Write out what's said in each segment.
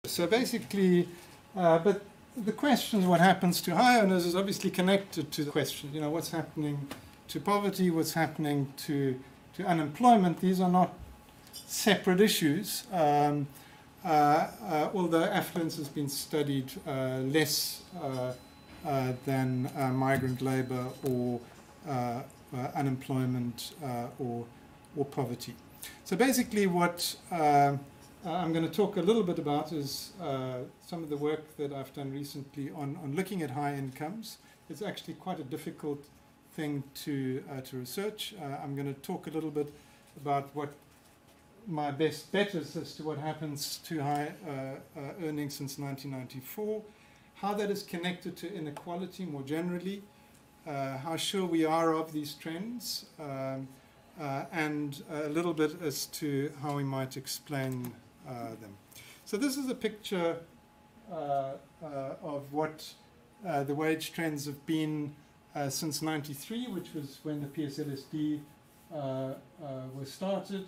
So basically, but the question, what happens to high earners, is obviously connected to the question, you know, what's happening to poverty, what's happening to unemployment. These are not separate issues, although affluence has been studied less than migrant labor or unemployment or poverty. So basically what I'm going to talk a little bit about is some of the work that I've done recently on looking at high incomes. It's actually quite a difficult thing to research. I'm going to talk a little bit about what my best bet is as to what happens to high earnings since 1994, how that is connected to inequality more generally, how sure we are of these trends, and a little bit as to how we might explain them. So this is a picture of what the wage trends have been since '93, which was when the PSLSD was started,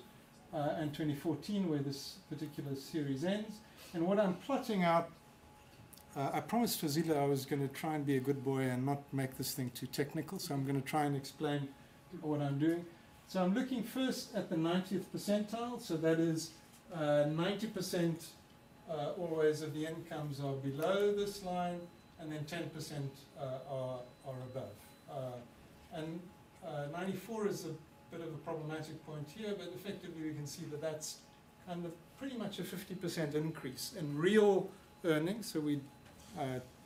and 2014, where this particular series ends. And what I'm plotting out, I promised Fazila I was going to try and be a good boy and not make this thing too technical, so I'm going to try and explain what I'm doing. So I'm looking first at the 90th percentile, so that is 90% always of the incomes are below this line, and then 10% are above. And 94 is a bit of a problematic point here, but effectively we can see that that's kind of pretty much a 50% increase in real earnings. So we're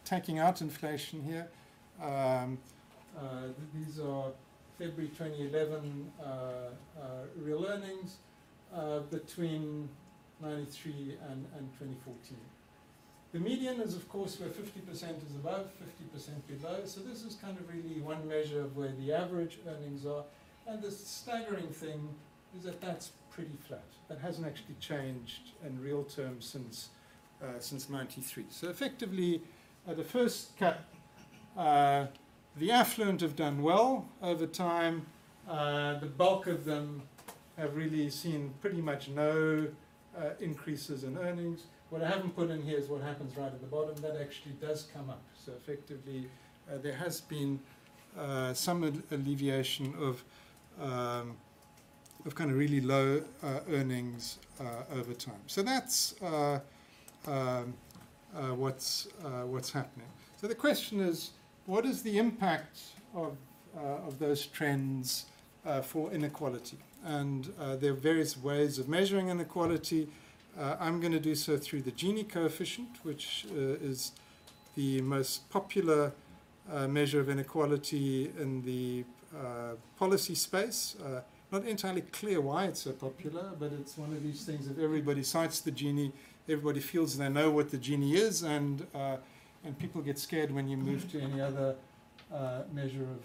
taking out inflation here. These are February 2011 real earnings between 93 and 2014. The median is, of course, where 50% is above, 50% below. So this is kind of really one measure of where the average earnings are. And the staggering thing is that that's pretty flat. That hasn't actually changed in real terms since 93. So effectively, at the first cut, the affluent have done well over time. The bulk of them have really seen pretty much no increases in earnings. What I haven't put in here is what happens right at the bottom. That actually does come up. So effectively, there has been some alleviation of kind of really low earnings over time. So that's what's happening. So the question is, what is the impact of those trends for inequality? And there are various ways of measuring inequality. I'm going to do so through the Gini coefficient, which is the most popular measure of inequality in the policy space. Not entirely clear why it's so popular, but it's one of these things that everybody cites the Gini, everybody feels they know what the Gini is, and people get scared when you move to any other measure of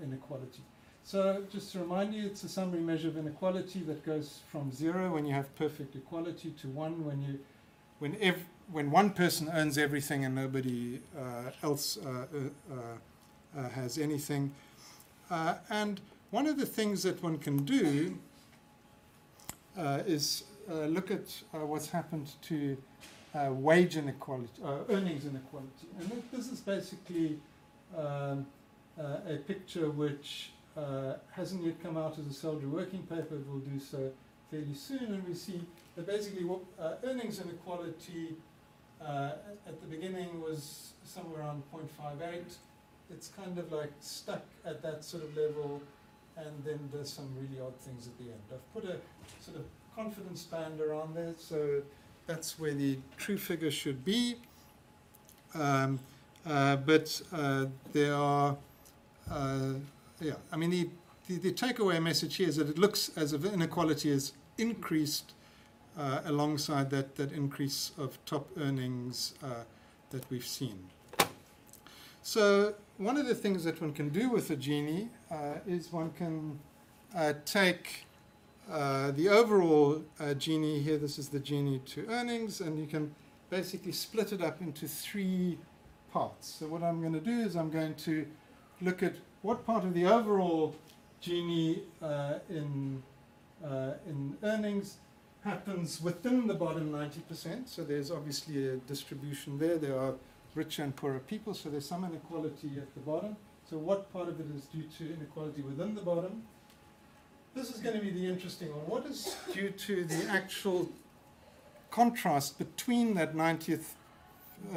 inequality. So just to remind you, it's a summary measure of inequality that goes from 0 when you have perfect equality to 1 when one person earns everything and nobody else has anything. And one of the things that one can do is look at what's happened to wage inequality, earnings inequality. And this is basically a picture which hasn't yet come out as a SALDRU working paper. It will do so fairly soon. And we see that basically earnings inequality at the beginning was somewhere around 0.58. It's kind of like stuck at that sort of level, and then there's some really odd things at the end. I've put a sort of confidence band around there, so that's where the true figure should be. But there are, I mean, the takeaway message here is that it looks as if inequality has increased alongside that increase of top earnings that we've seen. So one of the things that one can do with the Gini is one can take the overall Gini here. This is the Gini to earnings, and you can basically split it up into 3 parts. So what I'm going to do is I'm going to look at what part of the overall Gini in earnings happens within the bottom 90%. So there's obviously a distribution there. There are richer and poorer people, so there's some inequality at the bottom. So what part of it is due to inequality within the bottom? This is going to be the interesting one. What is due to the actual contrast between that 90th,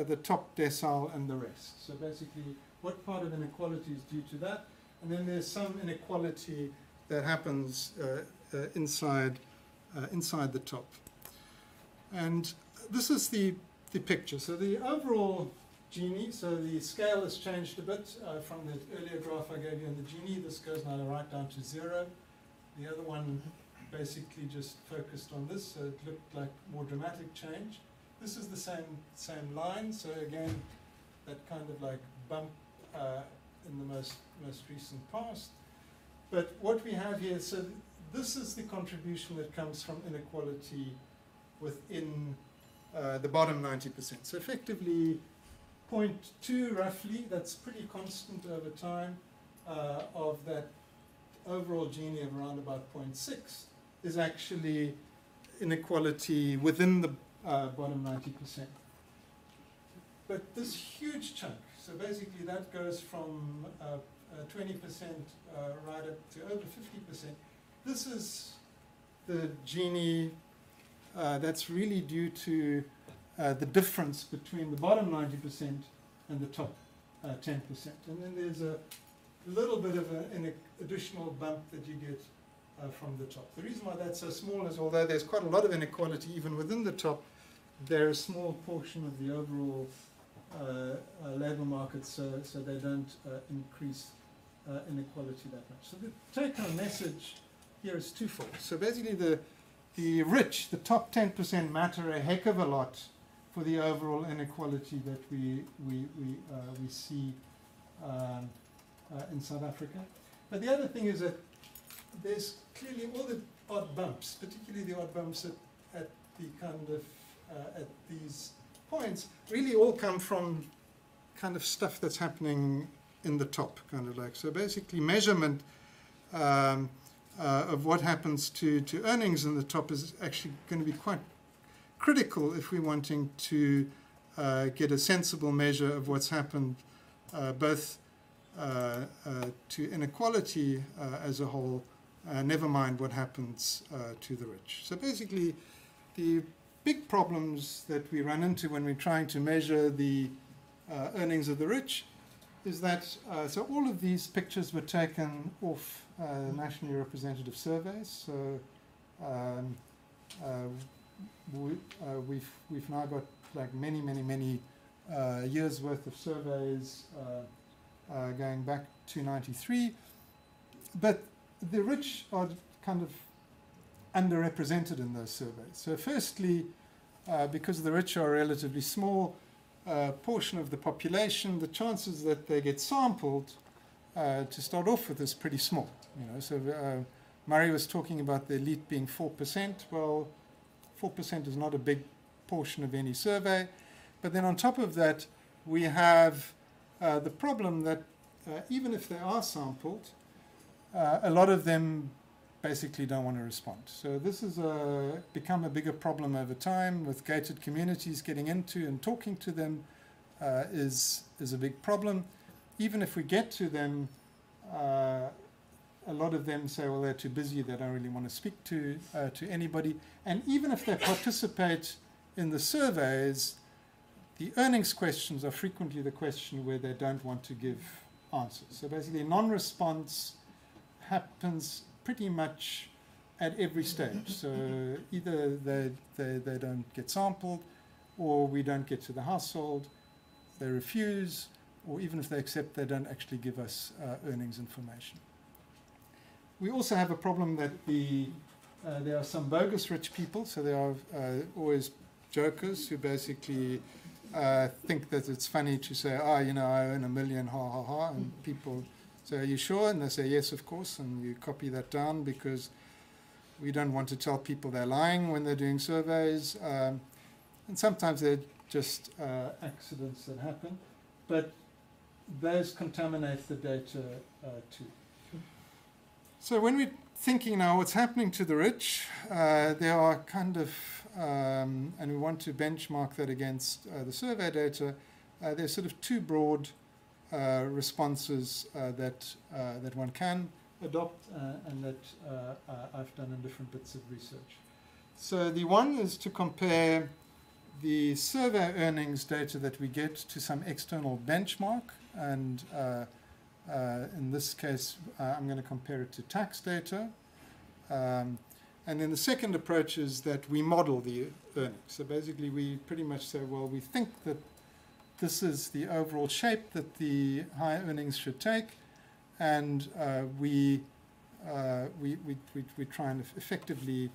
the top decile, and the rest? So basically, what part of inequality is due to that? And then there's some inequality that happens inside the top. And this is the picture. So the overall Gini, so the scale has changed a bit from the earlier graph I gave you on the Gini. This goes now right down to 0. The other one basically just focused on this, so it looked like more dramatic change. This is the same line, so again, that kind of like bump in the most recent past. But what we have here, so this is the contribution that comes from inequality within the bottom 90%. So effectively, 0.2 roughly, that's pretty constant over time, of that overall Gini of around about 0.6 is actually inequality within the bottom 90%. But this huge chunk, so basically that goes from 20% right up to over 50%. This is the Gini that's really due to the difference between the bottom 90% and the top 10%. And then there's a little bit of an additional bump that you get from the top. The reason why that's so small is although there's quite a lot of inequality even within the top, they're a small portion of the overall labour market, so they don't increase inequality that much. So the take-home message here is twofold. So basically the rich, the top 10%, matter a heck of a lot for the overall inequality that we see in South Africa. But the other thing is that there's clearly all the odd bumps, particularly the odd bumps at the kind of at these points, really all come from kind of stuff that's happening in the top, kind of like. So basically measurement of what happens to earnings in the top is actually going to be quite critical if we're wanting to get a sensible measure of what's happened both to inequality as a whole, never mind what happens to the rich. So basically the big problems that we run into when we're trying to measure the earnings of the rich is that, so all of these pictures were taken off nationally representative surveys. So we've now got like many years worth of surveys going back to 93. But the rich are kind of underrepresented in those surveys. So firstly, because the rich are a relatively small portion of the population, the chances that they get sampled to start off with is pretty small. You know, so Murray was talking about the elite being 4%. Well, 4% is not a big portion of any survey. But then on top of that, we have the problem that even if they are sampled, a lot of them basically don't want to respond. So this has become a bigger problem over time with gated communities. Getting into and talking to them is a big problem. Even if we get to them, a lot of them say, well, they're too busy, they don't really want to speak to anybody. And even if they participate in the surveys, the earnings questions are frequently the question where they don't want to give answers. So basically non-response happens pretty much at every stage. So either they don't get sampled, or we don't get to the household, they refuse, or even if they accept, they don't actually give us earnings information. We also have a problem that there are some bogus rich people, so there are always jokers who basically think that it's funny to say, you know, I earn $1 million, ha ha ha, and people say, are you sure? And they say, yes, of course, and you copy that down because we don't want to tell people they're lying when they're doing surveys. And sometimes they're just accidents that happen, but those contaminate the data too. So when we're thinking now what's happening to the rich. There are kind of, and we want to benchmark that against the survey data. There's sort of two broad responses that one can adopt and that I've done in different bits of research. So the one is to compare the survey earnings data that we get to some external benchmark, and in this case I'm going to compare it to tax data. And then the second approach is that we model the earnings. So basically we pretty much say, well, we think that this is the overall shape that the high earnings should take, and we try and effectively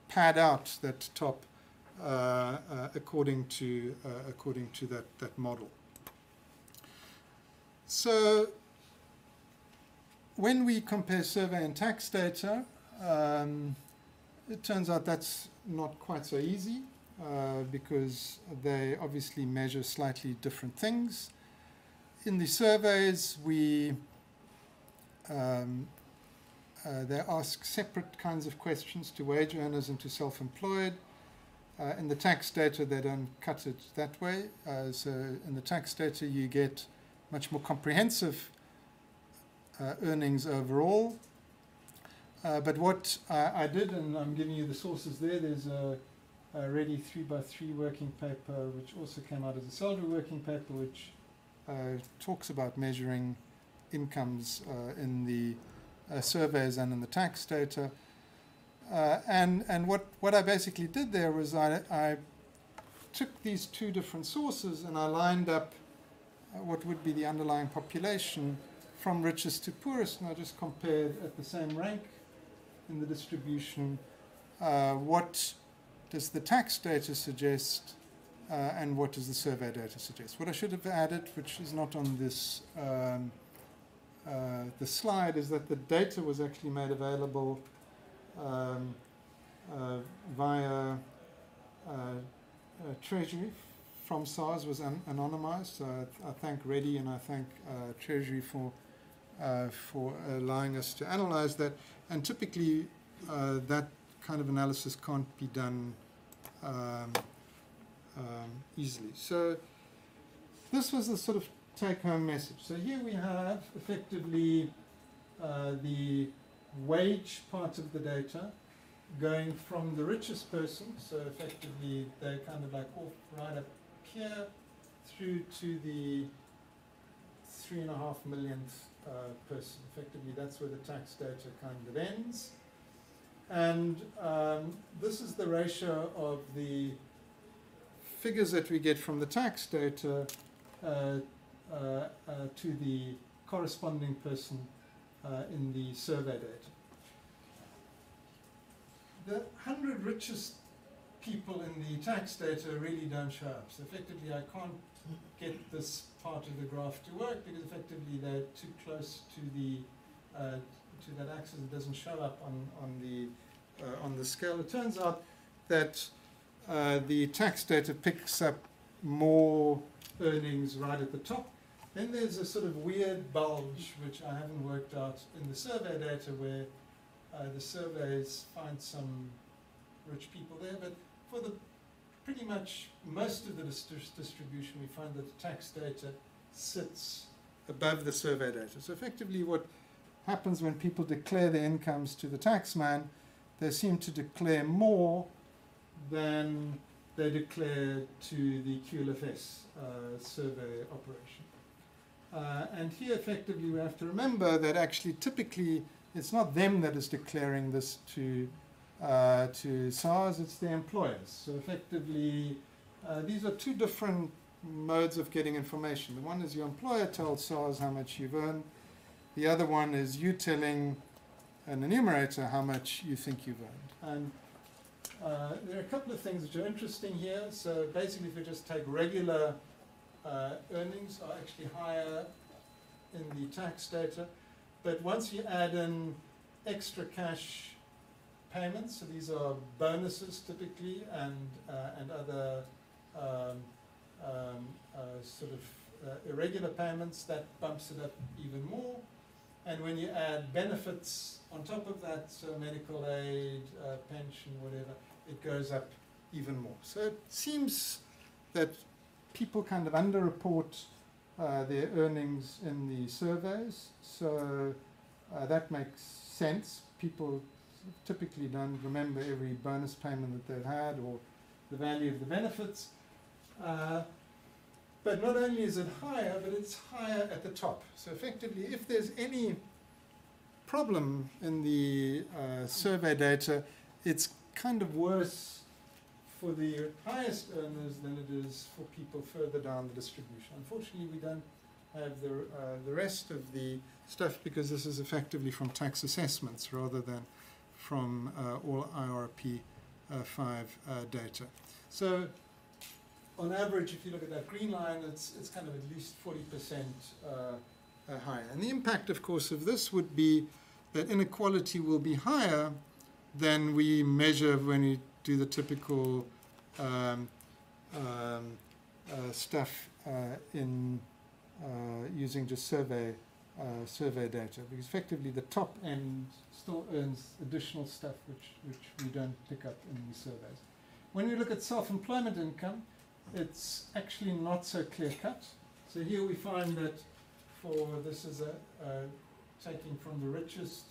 pad out that top according to that model. So when we compare survey and tax data, it turns out that's not quite so easy because they obviously measure slightly different things. In the surveys, they ask separate kinds of questions to wage earners and to self-employed. In the tax data, they don't cut it that way. So in the tax data, you get much more comprehensive earnings overall. But what I did, and I'm giving you the sources there, there's a ready 3x3 working paper, which also came out as a SALDRU working paper, which talks about measuring incomes in the surveys and in the tax data. And what I basically did there was I took these two different sources and I lined up what would be the underlying population from richest to poorest, and I just compared at the same rank in the distribution what does the tax data suggest and what does the survey data suggest. What I should have added, which is not on this the slide, is that the data was actually made available via Treasury from SARS, was anonymized. So I thank Reddy and I thank Treasury for allowing us to analyze that. And typically that kind of analysis can't be done easily. So this was the sort of take-home message. So here we have effectively the wage part of the data going from the richest person, so effectively they're kind of like off right up here through to the 3.5 millionth person. Effectively that's where the tax data kind of ends. And this is the ratio of the figures that we get from the tax data to the corresponding person in the survey data. The 100 richest people in the tax data really don't show up. So effectively I can't get this part of the graph to work because effectively they're too close to the to that axis. It doesn't show up on the scale. It turns out that the tax data picks up more earnings right at the top. Then there's a sort of weird bulge which I haven't worked out in the survey data where the surveys find some rich people there, but for the pretty much most of the distribution we find that the tax data sits above the survey data. So effectively what happens when people declare their incomes to the taxman, they seem to declare more than they declare to the QLFS survey operation. And here effectively we have to remember that actually typically it's not them that is declaring this to SARS, it's the employers. So effectively these are two different modes of getting information. The one is your employer tells SARS how much you've earned. The other one is you telling an enumerator how much you think you've earned. And there are a couple of things which are interesting here. So basically if we just take regular earnings are actually higher in the tax data. But once you add in extra cash payments, so these are bonuses typically and other sort of irregular payments, that bumps it up even more. And when you add benefits on top of that, medical aid, pension, whatever, it goes up even more. So it seems that people kind of underreport their earnings in the surveys. So that makes sense. People typically don't remember every bonus payment that they've had or the value of the benefits. But not only is it higher, but it's higher at the top. So effectively, if there's any problem in the survey data, it's kind of worse for the highest earners than it is for people further down the distribution. Unfortunately, we don't have the rest of the stuff because this is effectively from tax assessments rather than from all IRP 5 data. So on average, if you look at that green line, it's kind of at least 40% higher. And the impact, of course, of this would be that inequality will be higher than we measure when we do the typical stuff in using just survey data, because effectively the top end still earns additional stuff which we don't pick up in the surveys. When we look at self-employment income, it's actually not so clear-cut. So here we find that for this is taking from the richest,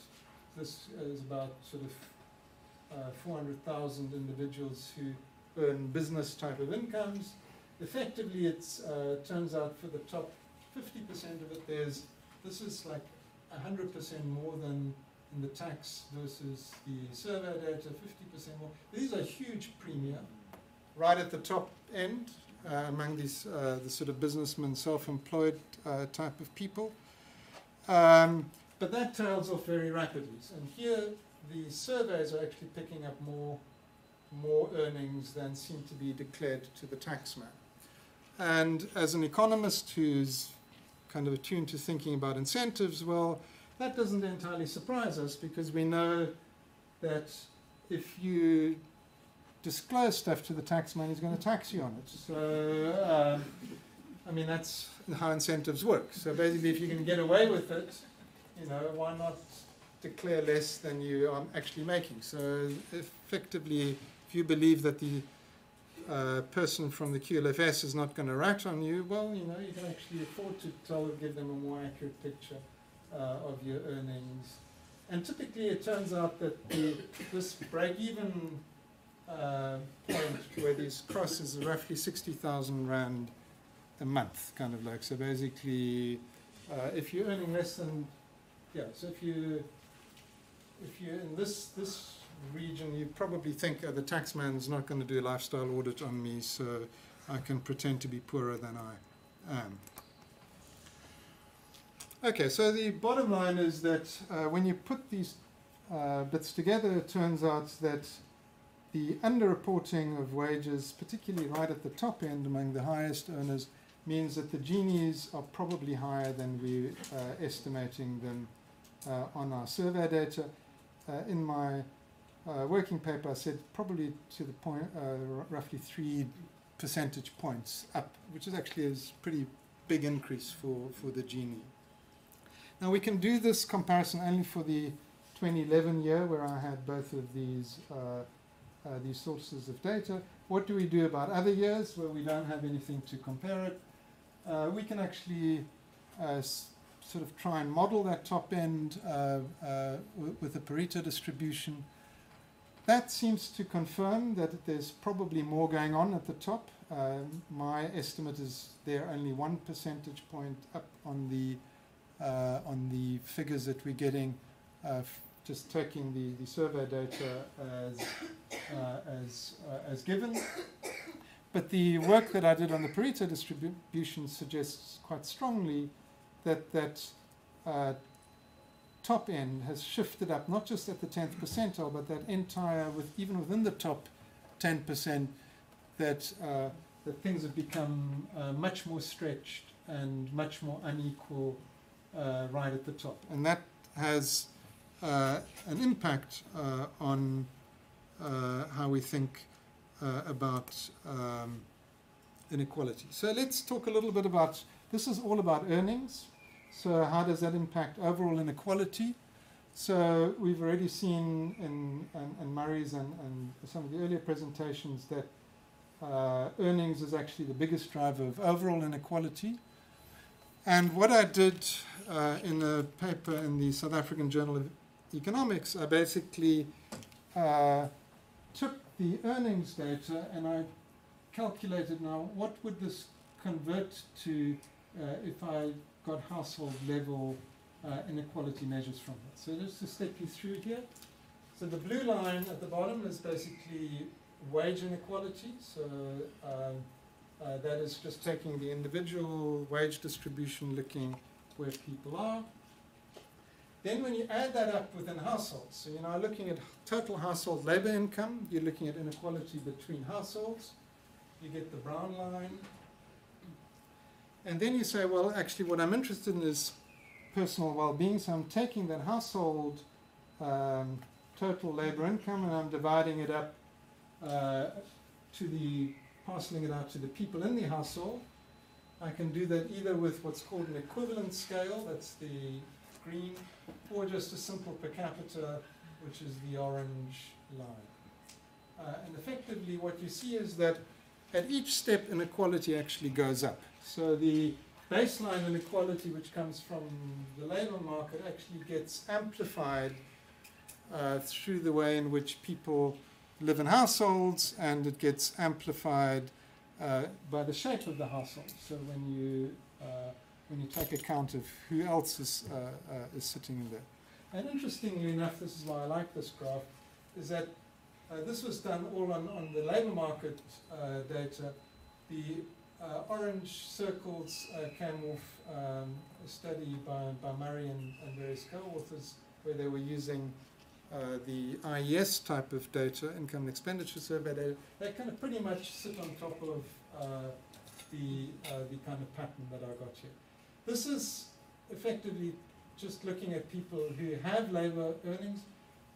this is about sort of 400,000 individuals who earn business type of incomes. Effectively, it's turns out for the top 50% of it, this is like 100% more than in the tax versus the survey data, 50% more. These are huge premia right at the top end among these the sort of businessmen, self-employed type of people. But that tails off very rapidly. And here the surveys are actually picking up more earnings than seem to be declared to the taxman. And as an economist who's kind of attuned to thinking about incentives, well, that doesn't entirely surprise us because we know that if you disclose stuff to the taxman, he's going to tax you on it. So, I mean, that's how incentives work. So basically, if you can get away with it, you know, why not declare less than you are actually making? So effectively, if you believe that the person from the QLFS is not going to rat on you, well, you know, you can actually afford to give them a more accurate picture of your earnings. And typically, it turns out that this break-even point where these crosses are roughly 60,000 Rand a month, kind of like. So basically, if you're earning less than, so if you're in this region, you probably think the taxman's not going to do a lifestyle audit on me, so I can pretend to be poorer than I am. Okay, so the bottom line is that when you put these bits together, it turns out that the underreporting of wages, particularly right at the top end among the highest earners, means that the Ginies are probably higher than we're estimating them on our survey data. In my working paper, I said probably to the point, roughly 3 percentage points up, which is actually a pretty big increase for the Gini. Now we can do this comparison only for the 2011 year, where I had both of these sources of data. What do we do about other years where we don't have anything to compare it? We can actually sort of try and model that top end with a Pareto distribution. That seems to confirm that there's probably more going on at the top. My estimate is they're only 1 percentage point up on the figures that we're getting, just taking the survey data as given. But the work that I did on the Pareto distribution suggests quite strongly that top end has shifted up, not just at the 10th percentile, but that entire, even within the top 10%, that things have become much more stretched and much more unequal right at the top. And that has an impact on how we think about inequality. So let's talk a little bit about, this is all about earnings. So how does that impact overall inequality? So we've already seen in Murray's and some of the earlier presentations that earnings is actually the biggest driver of overall inequality. And what I did in a paper in the South African Journal of Economics, I basically took the earnings data and I calculated now what would this convert to if I got household level inequality measures from it. So just to step you through here. So the blue line at the bottom is basically wage inequality. So that is just taking the individual wage distribution, looking where people are. Then when you add that up within households, so you're now looking at total household labor income, you're looking at inequality between households, you get the brown line. And then you say, well, actually what I'm interested in is personal well-being, so I'm taking that household total labor income and I'm dividing it up parceling it out to the people in the household. I can do that either with what's called an equivalent scale, that's the green, or just a simple per capita, which is the orange line. And effectively what you see is that at each step inequality actually goes up. So the baseline inequality which comes from the labor market actually gets amplified through the way in which people live in households, and it gets amplified by the shape of the household. So when you take account of who else is sitting in there. And interestingly enough, this is why I like this graph, is that this was done all on the labor market data. The orange circles came off a study by Murray and various co-authors where they were using the IES type of data, income and expenditure survey data. They kind of pretty much sit on top of the kind of pattern that I got here. This is effectively just looking at people who have labor earnings.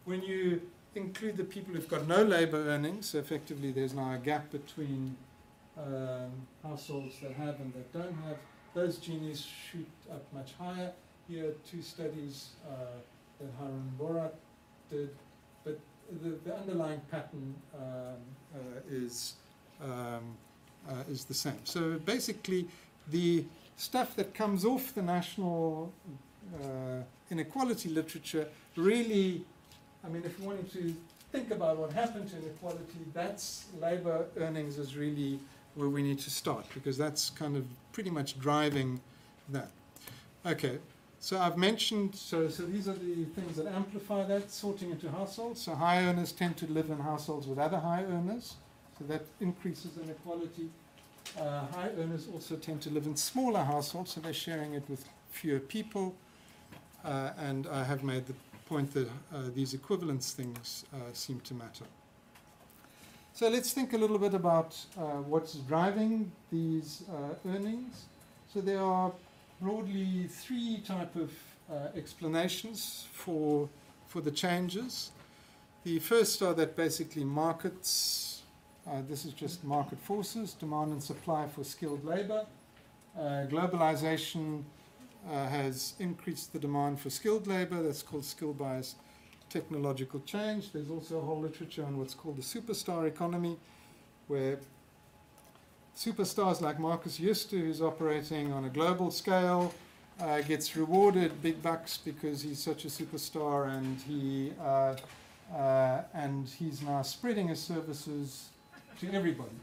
When you include the people who've got no labor earnings, so effectively there's now a gap between households that have and that don't have, those Gini's shoot up much higher. Here are two studies that Harun Borat did, but the underlying pattern is the same. So basically the stuff that comes off the national inequality literature really, I mean, if you wanted to think about what happened to inequality, that's labor earnings is really where we need to start, because that's kind of pretty much driving that. Okay, so I've mentioned, so these are the things that amplify that, sorting into households. So high earners tend to live in households with other high earners, so that increases inequality. High earners also tend to live in smaller households, so they're sharing it with fewer people. And I have made the point that these equivalence things seem to matter. So let's think a little bit about what's driving these earnings. So there are broadly three type of explanations for the changes. The first are that basically markets, this is just market forces, demand and supply for skilled labor. Globalization has increased the demand for skilled labor. That's called skill bias technological change. There's also a whole literature on what's called the superstar economy, where superstars like Marcus Juster, who's operating on a global scale, gets rewarded big bucks because he's such a superstar, and he's now spreading his services to everybody.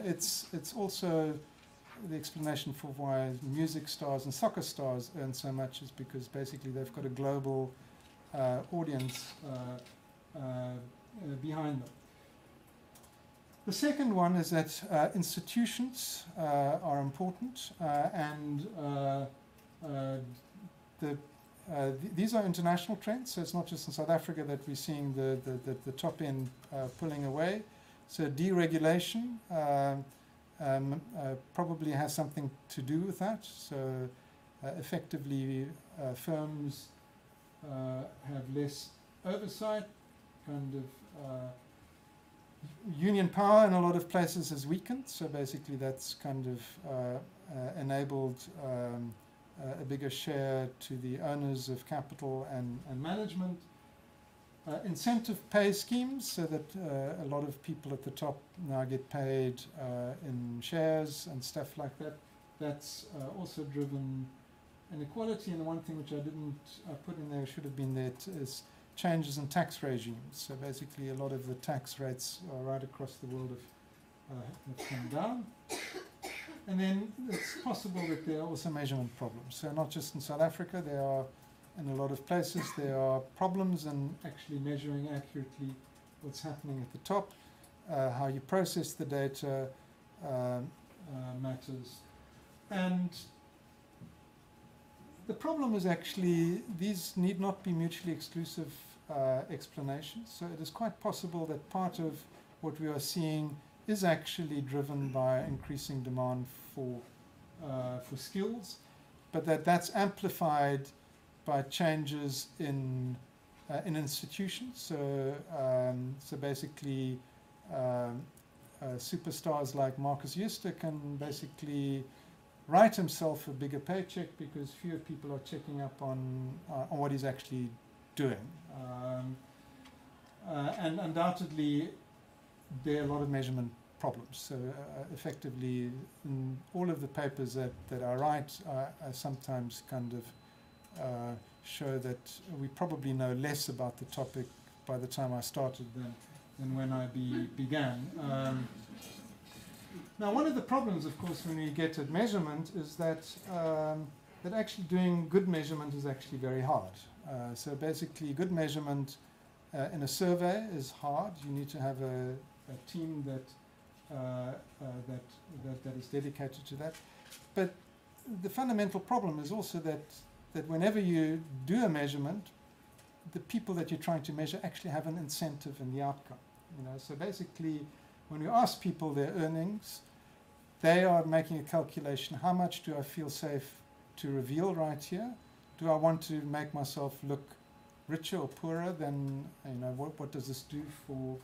It's also the explanation for why music stars and soccer stars earn so much, is because basically they've got a global audience behind them. The second one is that institutions are important, and these are international trends, so it's not just in South Africa that we're seeing the top end pulling away. So deregulation probably has something to do with that. So effectively firms have less oversight, kind of union power in a lot of places has weakened, so basically that's kind of enabled a bigger share to the owners of capital and management. Incentive pay schemes, so that a lot of people at the top now get paid in shares and stuff like that. That's also driven inequality. And the one thing which I didn't put in there, should have been there, is changes in tax regimes. So basically a lot of the tax rates right across the world have come down. And then it's possible that there are also measurement problems. So not just in South Africa, there are in a lot of places there are problems in actually measuring accurately what's happening at the top. How you process the data matters. And the problem is actually these need not be mutually exclusive explanations. So it is quite possible that part of what we are seeing is actually driven by increasing demand for skills, but that's amplified by changes in institutions. So basically, superstars like Marcus Jooste can basically write himself a bigger paycheck because fewer people are checking up on what he's actually doing. And undoubtedly, there are a lot of measurement problems. So effectively, in all of the papers that I write, I sometimes kind of show that we probably know less about the topic by the time I started than when I began. Now, one of the problems, of course, when we get at measurement is that that actually doing good measurement is actually very hard. So basically, good measurement in a survey is hard. You need to have a team that is dedicated to that. But the fundamental problem is also that whenever you do a measurement, the people that you're trying to measure actually have an incentive in the outcome. So basically, when you ask people their earnings, they are making a calculation: how much do I feel safe to reveal right here? Do I want to make myself look richer or poorer than, what does this do for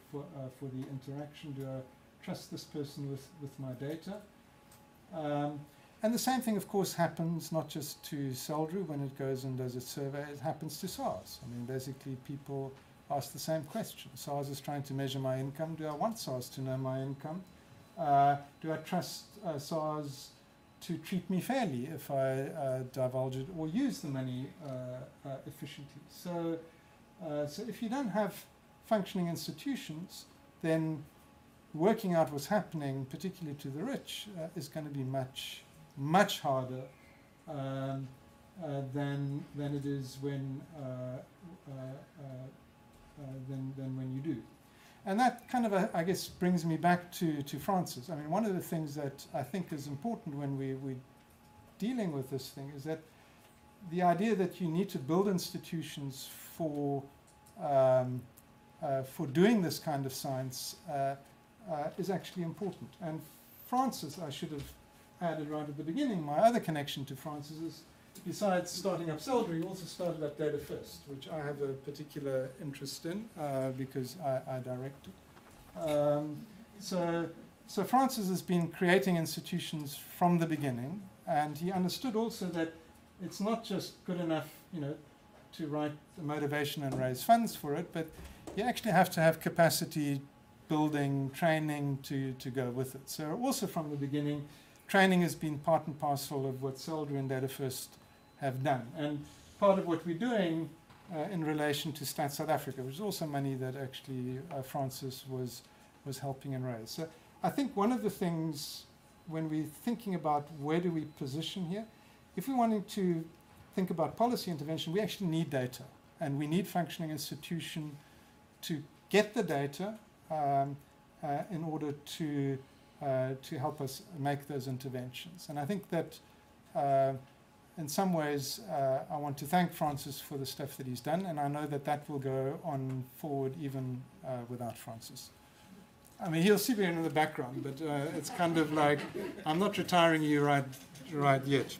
the interaction? Do I trust this person with my data? And the same thing, of course, happens not just to SALDRU when it goes and does its survey, it happens to SARS. I mean, basically, people ask the same question. SARS is trying to measure my income. Do I want SARS to know my income? Do I trust SARS to treat me fairly if I divulge it or use the money efficiently? So if you don't have functioning institutions, then working out what's happening, particularly to the rich, is going to be much harder than it is when when you do. And that kind of, I guess, brings me back to Francis. I mean, one of the things that I think is important when we're dealing with this thing is that the idea that you need to build institutions for doing this kind of science is actually important. And Francis, I should have added right at the beginning, my other connection to Francis is, besides starting up SALDRU, he also started up Data First, which I have a particular interest in because I direct it. So Francis has been creating institutions from the beginning, and he understood also that it's not just good enough, to write the motivation and raise funds for it, but you actually have to have capacity building, training to go with it. So also from the beginning, training has been part and parcel of what SALDRU and Data First have done. And part of what we're doing in relation to Stats South Africa, which is also money that actually Francis was helping and raise. So I think one of the things when we're thinking about where do we position here, if we're wanting to think about policy intervention, we actually need data. And we need functioning institution to get the data in order to help us make those interventions. And I think that in some ways I want to thank Francis for the stuff that he's done, and I know that that will go on forward even without Francis. I mean, he'll sit here in the background, but it's kind of like, I'm not retiring you right yet.